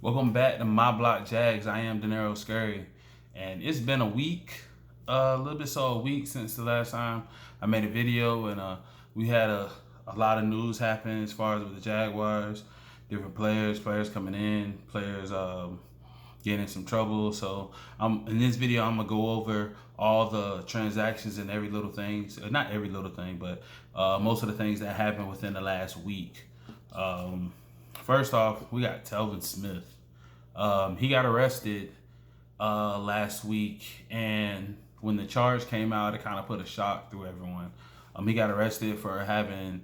Welcome back to My Block Jags. I am Denaro Scurry, and it's been a week, a little bit so a week since the last time I made a video, and we had a lot of news happen as far as with the Jaguars, different players coming in, players getting in some trouble. So in this video, I'm gonna go over all the transactions and every little thing, not every little thing, but most of the things that happened within the last week. First off, we got Telvin Smith. He got arrested last week, and when the charge came out, it kind of put a shock through everyone. He got arrested for having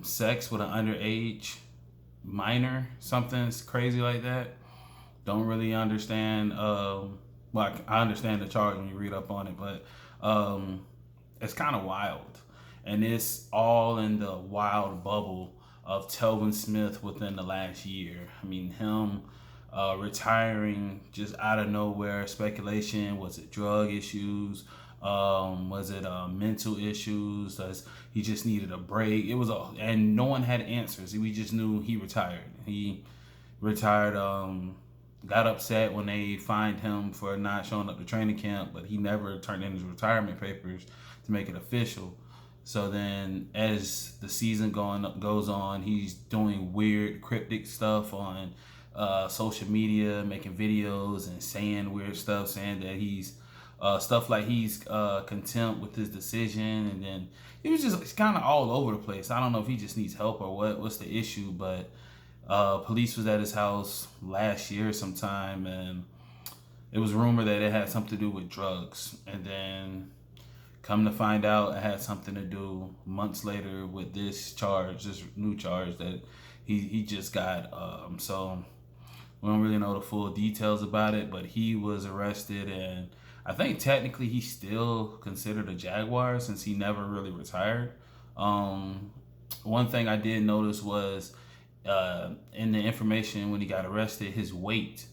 sex with an underage minor, something crazy like that. Don't really understand. I understand the charge when you read up on it, but it's kind of wild, and it's all in the wild bubble of Telvin Smith within the last year. I mean, him retiring just out of nowhere, speculation. Was it drug issues? Was it mental issues? He just needed a break? It was and no one had answers. We just knew he retired. He retired. Got upset when they fined him for not showing up to training camp, but he never turned in his retirement papers to make it official. So then, as the season goes on, he's doing weird, cryptic stuff on social media, making videos and saying weird stuff, saying that he's stuff like he's contempt with his decision, and then it's kind of all over the place. I don't know if he just needs help or what's the issue, but police was at his house last year sometime, and it was rumored that it had something to do with drugs, and then come to find out it had something to do months later with this new charge that he just got. So we don't really know the full details about it, but he was arrested, and I think technically he's still considered a Jaguar since he never really retired. One thing I did notice was in the information when he got arrested, his weight.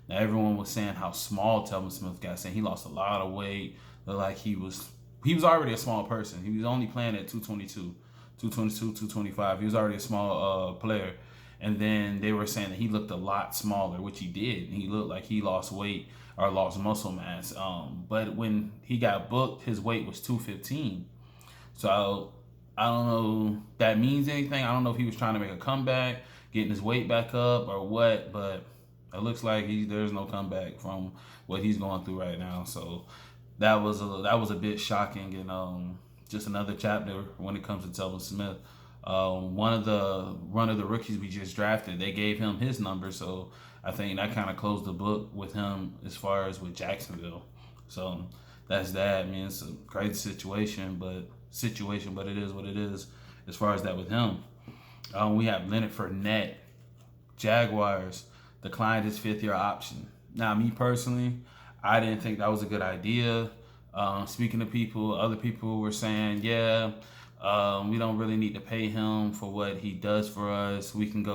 Now everyone was saying how small Telvin Smith got, saying he lost a lot of weight. Like he was already a small person. He was only playing at 222, 225. He was already a small player. And then they were saying that he looked a lot smaller, which he did. He looked like he lost weight or lost muscle mass. But when he got booked, his weight was 215. So I don't know if that means anything. I don't know if he was trying to make a comeback, getting his weight back up or what, but it looks like there's no comeback from what he's going through right now. So that was a bit shocking, and just another chapter when it comes to Telvin Smith. One of the rookies we just drafted, they gave him his number, so I think that kind of closed the book with him as far as with Jacksonville. So that's that. I mean, it's a crazy situation, but it is what it is as far as that with him. We have Leonard Fournette. Jaguars declined his 5th-year option. Now, me personally, I didn't think that was a good idea. Speaking to other people were saying, yeah, we don't really need to pay him for what he does for us. We can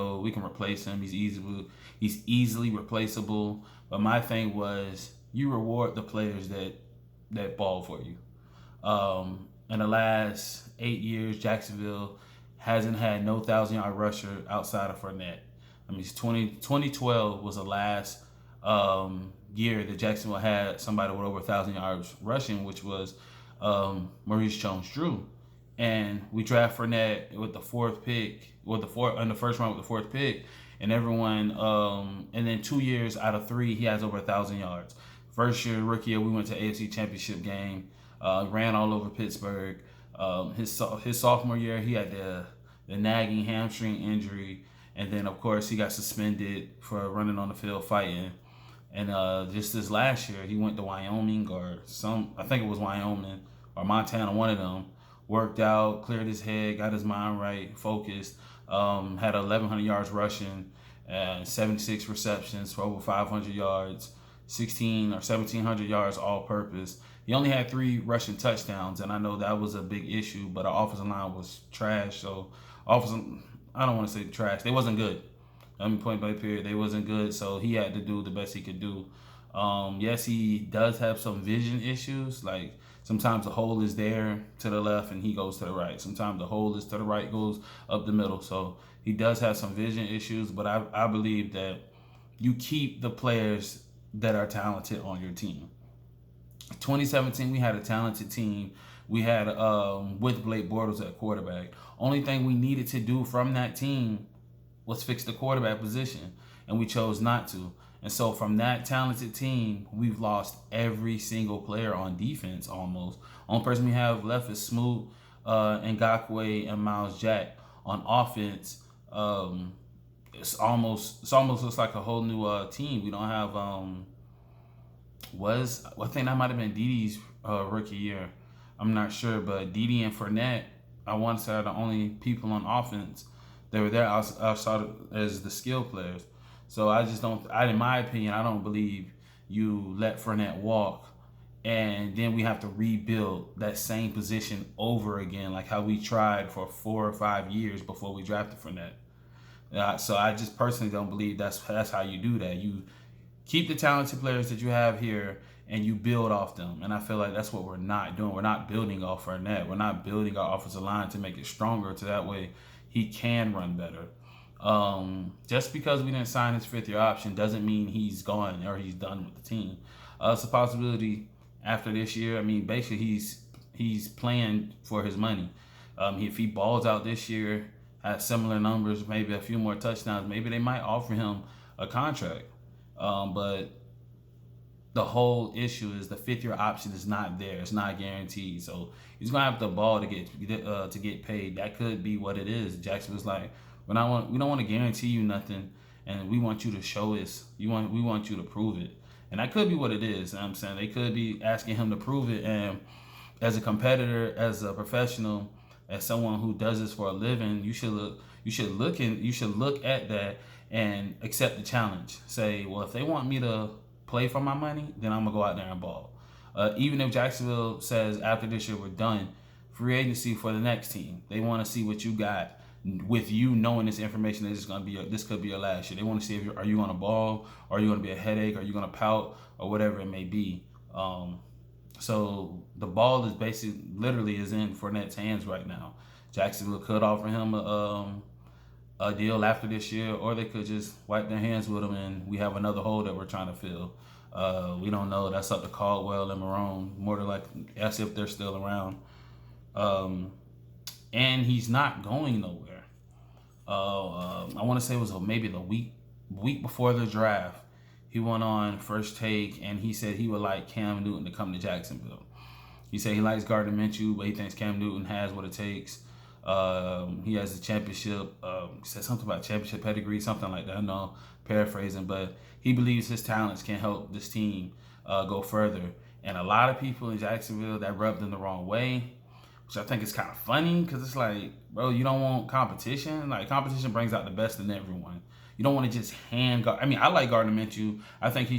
replace him. He's easily replaceable. But my thing was, you reward the players that ball for you. In the last 8 years, Jacksonville hasn't had no 1,000-yard rusher outside of Fournette. I mean, 2012 was the last year that Jacksonville had somebody with over 1,000 yards rushing, which was Maurice Jones-Drew. And we draft Fournette with the 4th pick, in the first round with the 4th pick, and everyone, and then 2 years out of 3, he has over 1,000 yards. First year, rookie year, we went to AFC Championship game, ran all over Pittsburgh. His sophomore year, he had the nagging hamstring injury, and then of course he got suspended for running on the field fighting. And just this last year, he went to Wyoming I think it was Wyoming or Montana, one of them. Worked out, cleared his head, got his mind right, focused. Had 1,100 yards rushing, 76 receptions for over 500 yards, 1,600 or 1,700 yards all-purpose. He only had 3 rushing touchdowns, and I know that was a big issue, but our offensive line was trash. So I don't want to say trash. They wasn't good. I mean, point blank period. They wasn't good, so he had to do the best he could do. Yes, he does have some vision issues. Like sometimes the hole is there to the left and he goes to the right. Sometimes the hole is to the right, goes up the middle. So he does have some vision issues, but I believe that you keep the players that are talented on your team. 2017, we had a talented team. We had with Blake Bortles at quarterback. Only thing we needed to do from that team was fix the quarterback position, and we chose not to. And so from that talented team, we've lost every single player on defense almost. Only person we have left is Smoot, Ngakoue, and Miles Jack. On offense, it's almost looks like a whole new team. We don't have I think that might have been Didi's rookie year. I'm not sure, but Didi and Fournette, I want to say, are the only people on offense that were there outside as the skill players. So I just don't. In my opinion, I don't believe you let Fournette walk, and then we have to rebuild that same position over again, like how we tried for 4 or 5 years before we drafted Fournette. So I just personally don't believe that's how you do that. You keep the talented players that you have here, and you build off them. And I feel like that's what we're not doing. We're not building off Fournette. We're not building our offensive line to make it stronger, so that way he can run better. Just because we didn't sign his 5th-year option doesn't mean he's gone or he's done with the team. It's a possibility after this year. I mean, basically he's playing for his money. If he balls out this year, has similar numbers, maybe a few more touchdowns, maybe they might offer him a contract. But the whole issue is the 5th-year option is not there. It's not guaranteed. So he's gonna have the ball to get paid. That could be what it is. Jacksonville's like, we don't want to guarantee you nothing, and we want you to show us. We want you to prove it. And that could be what it is. You know what I'm saying, they could be asking him to prove it. And as a competitor, as a professional, as someone who does this for a living, you should look at that and accept the challenge. Say, well, if they want me to play for my money, then I'm gonna go out there and ball. Even if Jacksonville says after this year we're done, free agency for the next team, they want to see what you got. With you knowing this information, that this could be your last year. They want to see are you gonna ball, or are you gonna be a headache, or are you gonna pout, or whatever it may be. So the ball is basically literally is in Fournette's hands right now. Jacksonville could offer him a deal after this year, or they could just wipe their hands with him, and we have another hole that we're trying to fill. We don't know. That's up to Caldwell and Marone, more than likely, as if they're still around. And he's not going nowhere. I want to say it was maybe the week before the draft. He went on First Take, and he said he would like Cam Newton to come to Jacksonville. He said he likes Gardner Minshew, but he thinks Cam Newton has what it takes. He has the championship. He said something about championship pedigree, something like that. I know, paraphrasing, but he believes his talents can help this team go further. And a lot of people in Jacksonville, that rubbed them the wrong way, which I think is kind of funny, because it's like, bro, you don't want competition. Like, competition brings out the best in everyone. You don't want to just I like Gardner Minshew. I think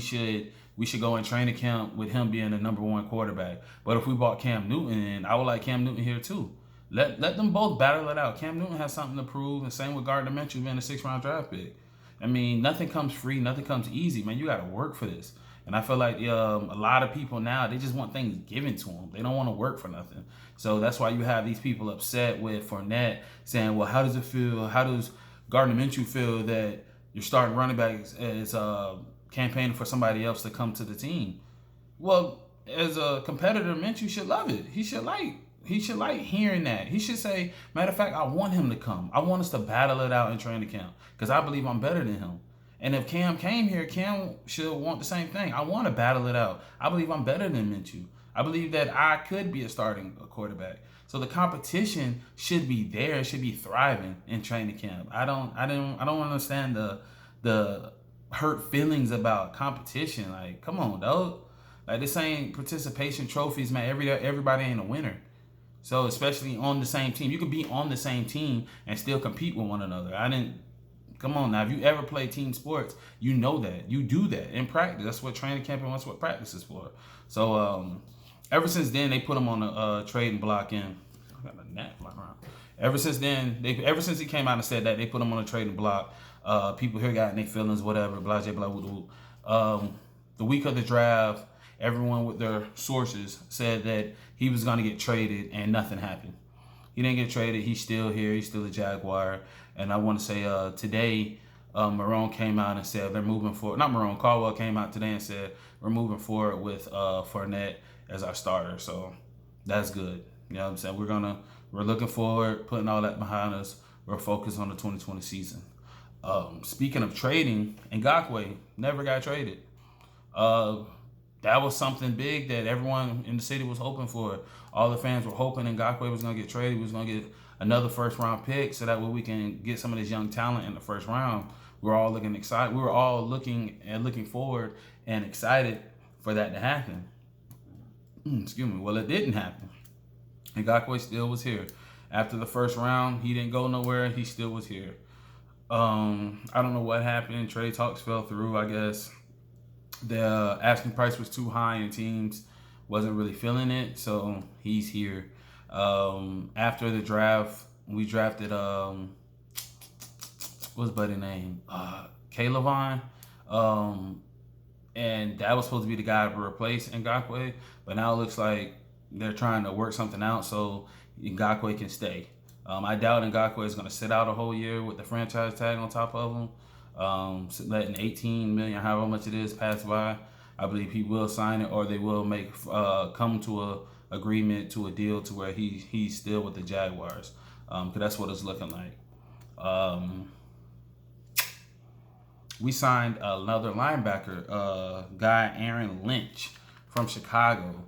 we should go in training camp with him being the number 1 quarterback. But if we brought Cam Newton in, I would like Cam Newton here too. Let them both battle it out. Cam Newton has something to prove, and same with Gardner Minshew being a 6th-round draft pick. I mean, nothing comes free, nothing comes easy, man. You got to work for this. And I feel like a lot of people now, they just want things given to them. They don't want to work for nothing. So that's why you have these people upset with Fournette saying, well, how does it feel? How does Gardner Minshew feel that your starting running back is campaigning for somebody else to come to the team? Well, as a competitor, Minshew should love it. He should like hearing that. He should say, matter of fact, I want him to come. I want us to battle it out in training camp, because I believe I'm better than him. And if Cam came here, Cam should want the same thing. I want to battle it out. I believe I'm better than Minshew. I believe that I could be a starting quarterback. So the competition should be there. It should be thriving in training camp. I don't understand the hurt feelings about competition. Like, come on, dog. Like, this ain't participation trophies, man. Everybody ain't a winner. So especially on the same team, you could be on the same team and still compete with one another. Come on now, if you ever play team sports, you know that. You do that in practice. That's what training camp and that's what practice is for. So ever since then, they put him on the trading block, and I got a gnat flying around. Ever since he came out and said that, they put him on a trading block. People here got in their feelings, whatever, blah, blah, blah, blah. The week of the draft, everyone with their sources said that he was going to get traded, and nothing happened. He didn't get traded. He's still here. He's still a Jaguar. And I want to say today, Marone came out and said they're moving forward. Not Marone, Caldwell came out today and said we're moving forward with Fournette as our starter. So that's good. You know what I'm saying? We're looking forward, putting all that behind us. We're focused on the 2020 season. Speaking of trading, Ngakoue never got traded. That was something big that everyone in the city was hoping for. All the fans were hoping Ngakoue was going to get traded. He was going to get another first-round pick so that way we can get some of this young talent in the first round. We're all looking excited. We were all looking forward and excited for that to happen. Excuse me. Well, it didn't happen. Ngakoue still was here. After the first round, he didn't go nowhere. He still was here. I don't know what happened. Trade talks fell through, I guess. The asking price was too high and teams wasn't really feeling it, so he's here. After the draft, we drafted what's buddy name? Calevon. And that was supposed to be the guy to replace Ngakoue, but now it looks like they're trying to work something out so Ngakoue can stay. I doubt Ngakoue is going to sit out a whole year with the franchise tag on top of him. Letting 18 million, however much it is, pass by. I believe he will sign it, or they will come to a agreement, to a deal to where he's still with the Jaguars. Because that's what it's looking like. We signed another linebacker, guy Aaron Lynch from Chicago.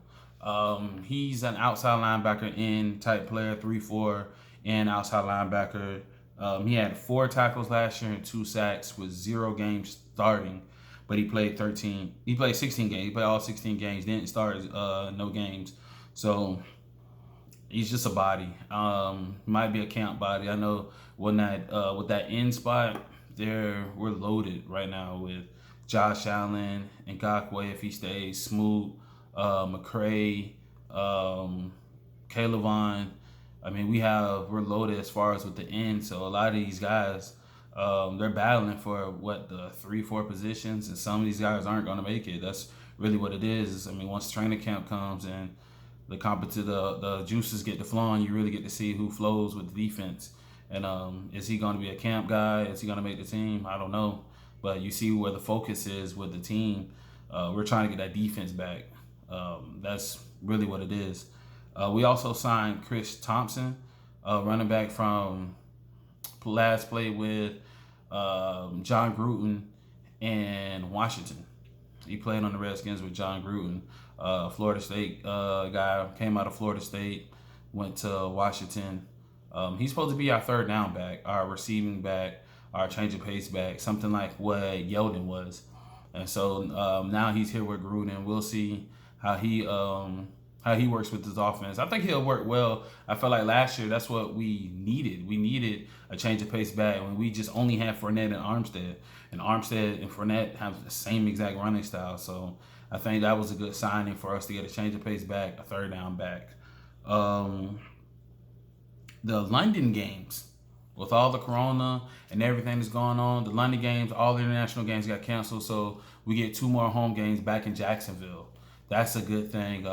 He's an outside linebacker in type player, 3-4 and outside linebacker. He had 4 tackles last year and 2 sacks with 0 games starting, but he played 16 games. He played all 16 games, didn't start no games. So he's just a body. Might be a camp body. I know when with that end spot, we're loaded right now with Josh Allen, Ngakoue if he stays, Smoot, McCray, Calevon. I mean, we're loaded as far as with the end. So a lot of these guys, they're battling for the 3-4 positions, and some of these guys aren't going to make it. That's really what it is. I mean, once training camp comes and the juices get to flowing, you really get to see who flows with the defense. And is he going to be a camp guy? Is he going to make the team? I don't know. But you see where the focus is with the team. We're trying to get that defense back. That's really what it is. We also signed Chris Thompson, running back from last played with John Gruden in Washington. He played on the Redskins with John Gruden. Florida State guy, came out of Florida State, went to Washington. He's supposed to be our third down back, our receiving back, our change of pace back, something like what Yeldon was. And so now he's here with Gruden. We'll see how he works with his offense. I think he'll work well. I felt like last year that's what we needed. We needed a change of pace back when we just only had Fournette and Armstead. And Armstead and Fournette have the same exact running style. So I think that was a good signing for us to get a change of pace back, a third down back. The London games, with all the corona and everything that's going on, the London games, all the international games got canceled. So we get 2 more home games back in Jacksonville. That's a good thing.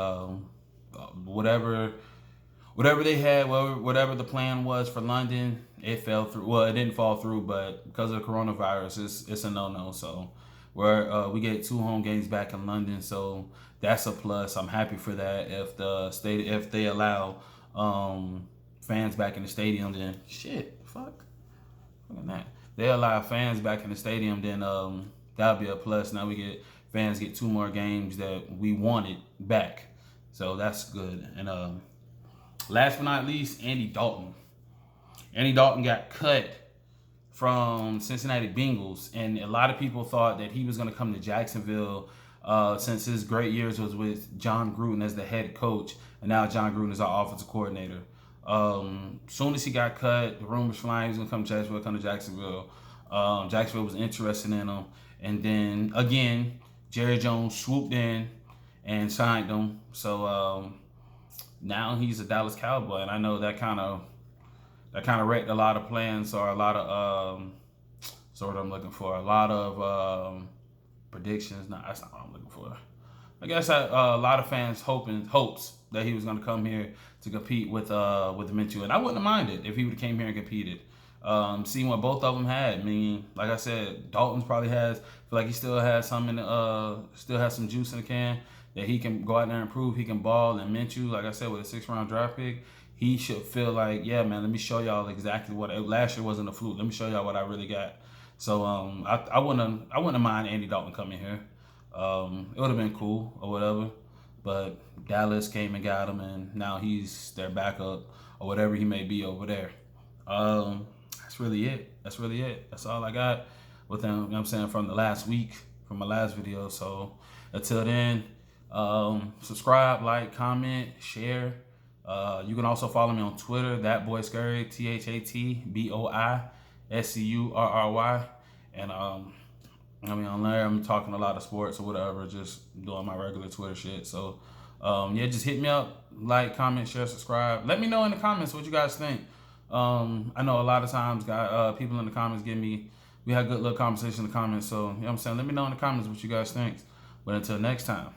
Whatever they had, whatever the plan was for London, it fell through. Well, it didn't fall through, but because of the coronavirus, it's a no-no. So we get 2 home games back in London, so that's a plus. I'm happy for that. If they allow fans back in the stadium, then look at that. They allow fans back in the stadium, then that'll be a plus. Now fans get 2 more games that we wanted back. So that's good. And last but not least, Andy Dalton. Andy Dalton got cut from Cincinnati Bengals, and a lot of people thought that he was going to come to Jacksonville since his great years was with John Gruden as the head coach, and now John Gruden is our offensive coordinator. Soon as he got cut, the rumors flying he was going to come to Jacksonville. Jacksonville was interested in him, and then again, Jerry Jones swooped in and signed him. So now he's a Dallas Cowboy, and I know that kind of wrecked a lot of plans, or a lot of what I'm looking for. A lot of predictions. No, that's not what I'm looking for. I guess a lot of fans hopes that he was going to come here to compete with Minshew, and I wouldn't have minded if he would have came here and competed. seeing what both of them had. I mean, like I said, Dalton's probably feel like he still has some still has some juice in the can that he can go out there and prove he can ball. And Minshew, like I said, with a 6th-round draft pick, he should feel like, yeah, man, let me show y'all exactly what last year wasn't a fluke. Let me show y'all what I really got. So I wouldn't mind Andy Dalton coming here. It would have been cool or whatever, but Dallas came and got him, and now he's their backup or whatever he may be over there. That's really it. That's all I got with them, you know what I'm saying, from the last week, from my last video. So until then, subscribe, like, comment, share. You can also follow me on Twitter, That Boy Scurry, ThatBoyScurry. And I mean, on there I'm talking a lot of sports or whatever, just doing my regular Twitter shit. So yeah, just hit me up, like, comment, share, subscribe. Let me know in the comments what you guys think. I know a lot of times people in the comments we had good little conversation in the comments. So you know what I'm saying, let me know in the comments what you guys think. But until next time.